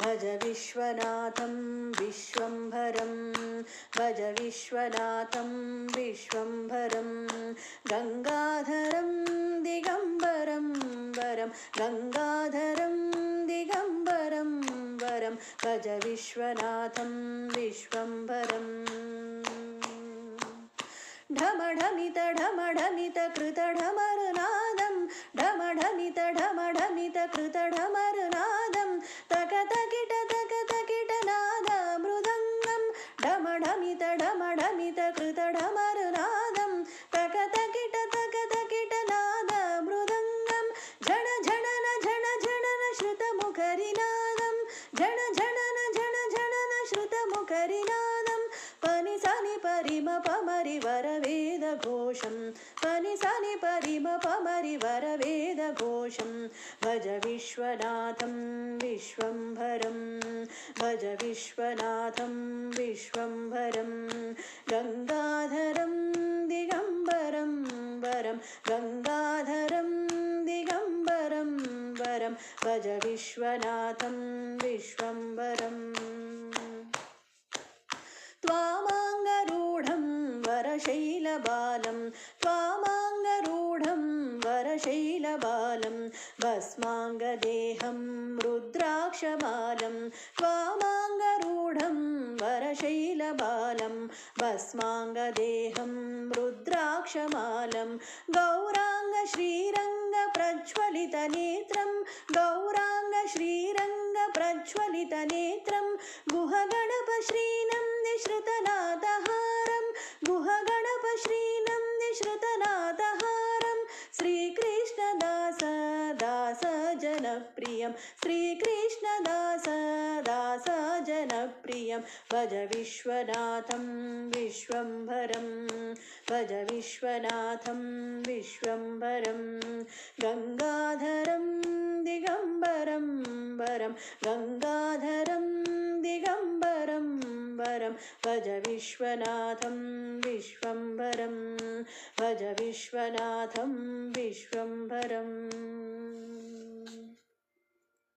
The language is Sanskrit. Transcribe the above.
भज विश्वनाथं विश्वम्भरं भज विश्वनाथं विश्वम्भरं गंगाधरं दिगंबरं वरं गंगाधरं दिगंबरं वरं भज विश्वनाथं विश्वम्भरम् ढमढमित ढमढमित कृतढमरुनादं ढमढमित ढमढमित कृतढमरुनादं तकतकिट तकतकिटनाद मृदङ्गं ढमढमित ढमढमित कृतढमरुनादं तकतकिट तकतकिटनाद मृदङ्गं झण झणन झण झणन श्रुतमुखरिनादं झण झणन झण झणन श्रुतमुखरिनादं पनि सनि परिम पमरि वरवेद घोषं पनि सनि परिम पमरि वरवेद घोषं भज विश्वनाथं विश्वम्भरं भज विश्वनाथं विश्वम्भरं गंगाधरं दिगंबरं वरं गंगाधरं दिगंबरं वरं भज विश्वनाथं विश्वम्भरम् त्वामाङ्गरूढं वरशैलबालं त्वामाङ्गरूढं वरशैलबालं भस्माङ्गदेहं रुद्राक्षमालं त्वामाङ्गरूढं वरशैलबालं भस्माङ्गदेहं रुद्राक्षमालं गौराङ्ग श्रीरङ्ग प्रज्वलितनेत्रं गौराङ्ग श्रीरङ्ग प्रज्वलितनेत्रं गुहगणप श्रीनं निश्रुतनादहारं गुहगणप श्रीनं निश्रुतनादहारं श्रीकृष्णदास दास जनप्रियं श्रीकृष्णदास दास जनप्रियं भज विश्वनाथं विश्वम्भरं भज विश्वनाथं विश्वम्भरं गंगाधरं दिगंबरं वरं गंगाधरं दिगंबरं वरं भज विश्वनाथं विश्वम्भरं भज विश्वनाथं विश्वम्भरम्।